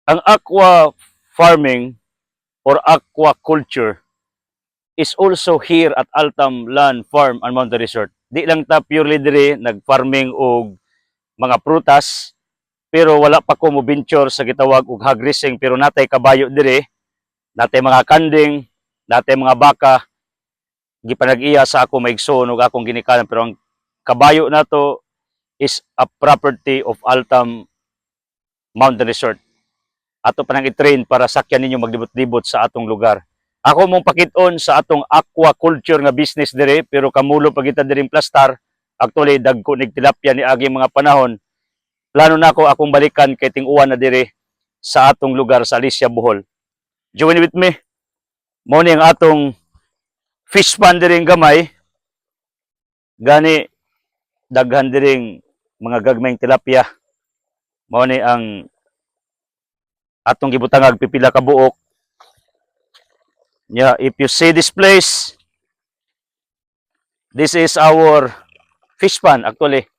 Ang aqua farming or aquaculture is also here at Altam Land Farm and Mountain Resort. Di lang ta purely dire nag-farming og mga prutas, pero wala pa ko mo venture sa gitawag og hog raising, pero natay kabayo dire, natay mga kanding, natay mga baka, gipanag-iya sa ako maigsoon ug akong ginikanan, pero ang kabayo nato is a property of Altam Mountain Resort. Ato pa nang i-train para sakyan ninyo maglibot-libot sa atong lugar. Ako mong pakit-on sa atong aquaculture nga business dire, pero kamulo pa kita diring plastar. Actually dagko nig tilapia ni agi mga panahon. Plano na ako akong balikan kay ting-uwan na dire sa atong lugar sa Alicia, Bohol. Join with me. Mao ni ang atong fish pond diring gamay. Gani daghan diring mga gagmayng tilapia. Mao ni ang atong gibutangag pipila ka buok. Yeah, if you see this place, this is our fish pond actually.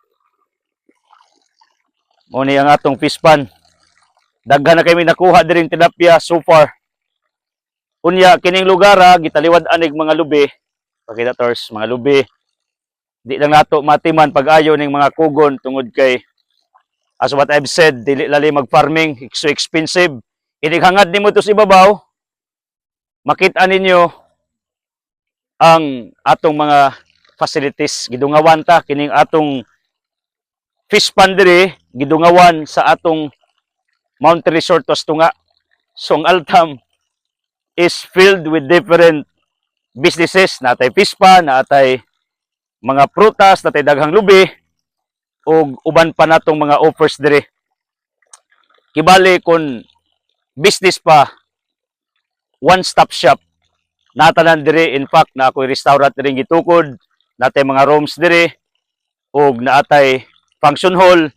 Mao ni ang atong fish pond. Daghan na kami nakuha diring tilapia so far. Unya kining lugar gitaliwad anig mga lubi. Pakita tors mga lubi. Di lang nato matiman pag-ayo ning mga kugon tungod kay as what I've said, dili lali mag-farming, so expensive. Inighangad nimo to sa ibabaw, makita ninyo ang atong mga facilities. Gidungawan ta, kining atong fish pond diri, gidungawan sa atong mountain resort tos tunga. So ang Altam is filled with different businesses. Natay fish pond, natay mga prutas, natay daghang lubi, o uban pa natong mga offers dire. Kibali kung business pa, one-stop shop, natanan dire. In fact, na ako'y restaurant dire gitukod, natay mga rooms dire, o naatay function hall,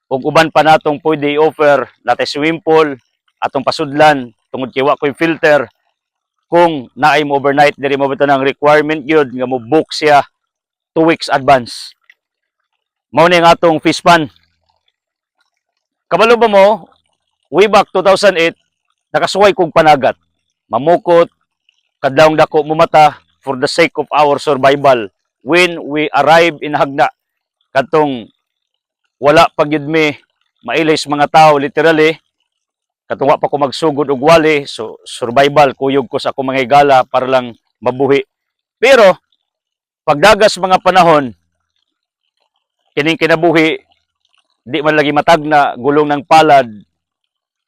o uban pa natong pwede i-offer, natay swimming pool, atong pasudlan, tungod kay wa ko'y filter, kung naay mo overnight dire mo bitaw ng requirement gyud nga mo book siya 2 weeks advance. Mao ni ang atong fish pond. Kabalo ba mo, way back 2008, nakasuway kong panagat. Mamukot, kadlawng dako mo mata for the sake of our survival. When we arrive in Hagna, katong wala pa gyud mi mailis mga tao literally, katong wa pa ko magsugod og wali, so survival kuyog ko sa akong mga higala para lang mabuhi. Pero pagdagas mga panahon, kining kinabuhi, di man lagi matagna, gulong ng palad,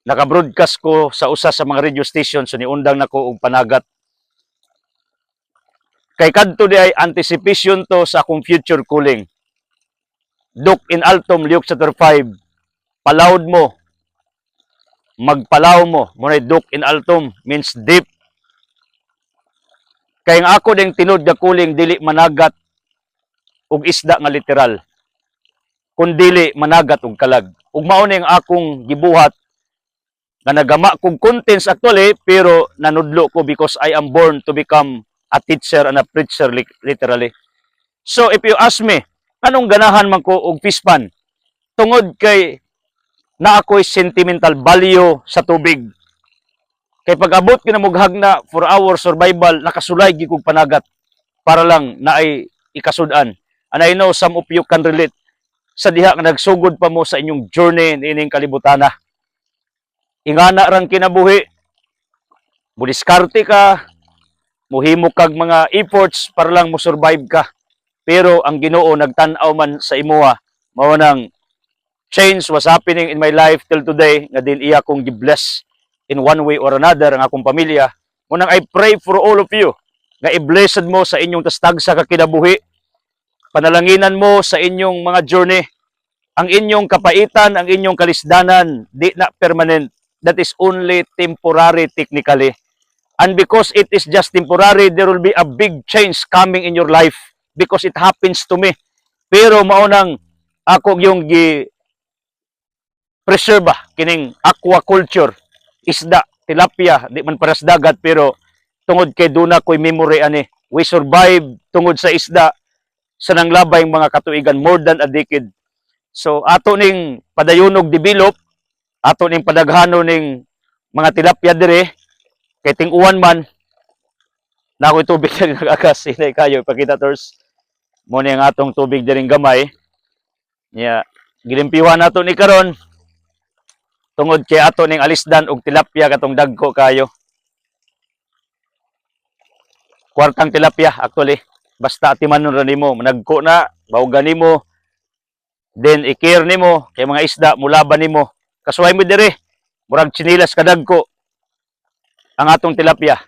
naka-broadcast ko sa usa sa mga radio station, so niundang nako og panagat. Kay kadto di ay anticipation to sa akong future cooling. Duk in Altum, Liuk Chapter 5, palawd mo, magpalaw mo, muna duk in Altum, means deep. Kay nga ako ding tinod nga cooling, dili managat og isda nga literal, kundili managat og kalag. Ug mao ni ang akong gibuhat nga nagama kong contents actually, pero nanudlo ko because I am born to become a teacher and a preacher literally. So if you ask me, anong ganahan man ko og fish pond? Tungod kay na ako'y sentimental value sa tubig. Kay pag abot ko na mughagna for our survival, nakasulay gyud kog panagat para lang naay ikasud-an. And I know some of you can relate sa diha nga nagsugod pa mo sa inyong journey ining kalibutana. Ingana rang kinabuhi, mudiskarte ka, muhimo kag mga efforts para lang mo survive ka. Pero ang Ginoo nagtan-aw man sa imuha, mao nang change was happening in my life till today, nga din iya kong gi-bless in one way or another ang akong pamilya. Munang I pray for all of you nga i-blessed mo sa inyong tastagsa ka kinabuhi. Panalanginan mo sa inyong mga journey. Ang inyong kapaitan, ang inyong kalisdanan, di na permanent. That is only temporary technically. And because it is just temporary, there will be a big change coming in your life because it happens to me. Pero maunang ako yung preserve kining aquaculture, isda, tilapia, di man paras dagat, pero tungod kay duna ko'y memory ani. We survive tungod sa isda sa nanglabay mga katuigan more than a decade. So ato ning padayunog develop ato ning padaghano ning mga tilapia dire kay ting-uwan man na ako'y tubig na nagagas inay kayo ipakita tors mo ni ang atong tubig diring gamay niya gilimpiwan nato ni karon tungod kay ato ning alisdan og tilapia katong dagko kayo kwartang tilapia actually basta timanon ra nimo managko na bawgan nimo then i-care nimo kay mga isda mulaban nimo kasuway mo dire murag chinilas kadagko ang atong tilapia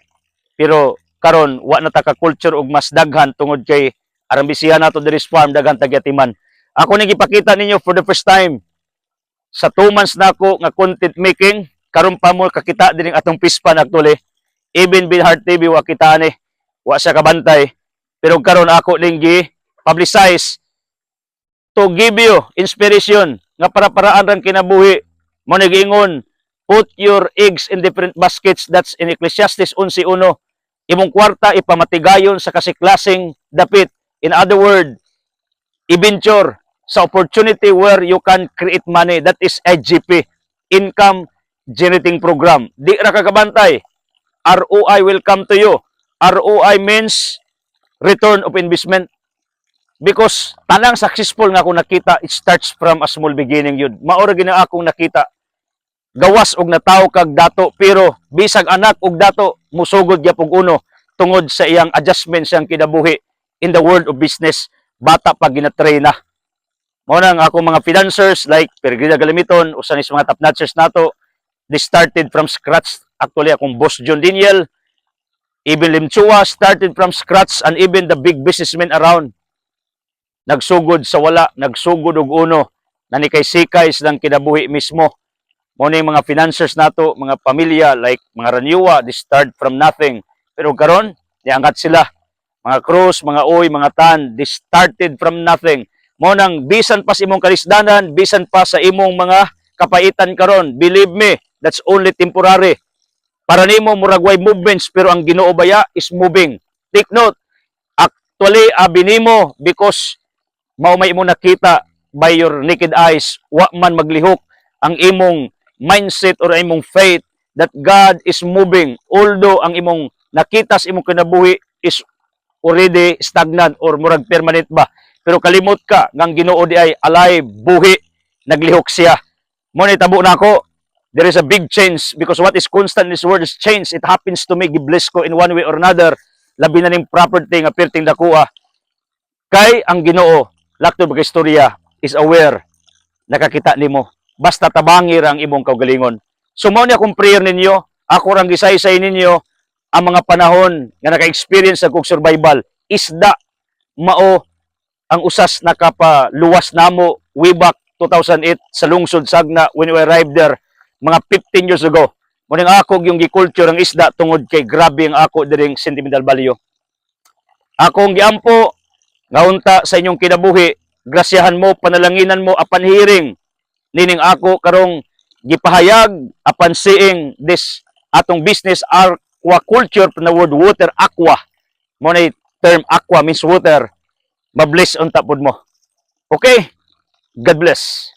pero karon wa na ta ka culture og mas daghan tungod kay aram bisihan nato diri sa farm daghan tagyatiman ako ning ipakita ninyo for the first time sa 2 months na ako nga content making karon pa mo kakita din atong pispan actually even Binhard TV wa kita ni wa siya kabantay pero karon ako ning gi publicize to give you inspiration nga para-paraan ran kinabuhi mo nagingon put your eggs in different baskets that's in Ecclesiastes 11:1 imong kwarta ipamatigayon sa kasiklaseng dapit in other word i-venture sa opportunity where you can create money that is IGP income generating program di ra ka kabantay ROI will come to you ROI means return of investment because tanang successful nga akong nakita it starts from a small beginning yun maura gina akong nakita gawas og nataw kag dato pero bisag anak og dato musugod gyapon uno tungod sa iyang adjustment siyang kinabuhi in the world of business bata pa ginatrain na mao nang akong mga financiers like Pergrina Galimiton usa ni sa mga top notchers nato they started from scratch actually akong boss John Daniel even Limchua started from scratch and even the big businessmen around nagsugod sa wala nagsugod og uno na ni kay sikay silang kinabuhi mismo mo ni mga financiers nato mga pamilya like mga Raniwa they start from nothing pero karon niangkat sila mga Cruz mga Oy mga Tan they started from nothing mo nang bisan pa sa imong kalisdanan bisan pa sa imong mga kapaitan karon believe me that's only temporary para nimo murag way movements pero ang Ginoo baya is moving take note actually abi nimo because mao may imong nakita by your naked eyes wa man maglihok ang imong mindset or imong faith that God is moving although ang imong nakita sa imong kinabuhi is already stagnant or murag permanent ba pero kalimot ka ngang Ginoo di ay alive buhi naglihok siya mo ni tabo nako there is a big change because what is constant in this world is change it happens to me gibless ko in one way or another labi na ning property nga perting dakuha kay ang Ginoo lakto ba istorya is aware nakakita nimo basta tabangi ra ang imong kaugalingon so mao ni akong prayer ninyo ako rang gisaysay ninyo ang mga panahon nga naka-experience sa kog survival isda mao ang usas nakapaluwas namo way back 2008 sa lungsod Sagna when we arrived there mga 15 years ago mo ning ako yung gikulture ang isda tungod kay grabe ang ako diring sentimental value akong giampo nga unta sa inyong kinabuhi grasyahan mo panalanginan mo apan hearing nining ako karong gipahayag apan seeing this atong business aquaculture from the word water aqua mo na term aqua means water mabless unta pud mo okay God bless.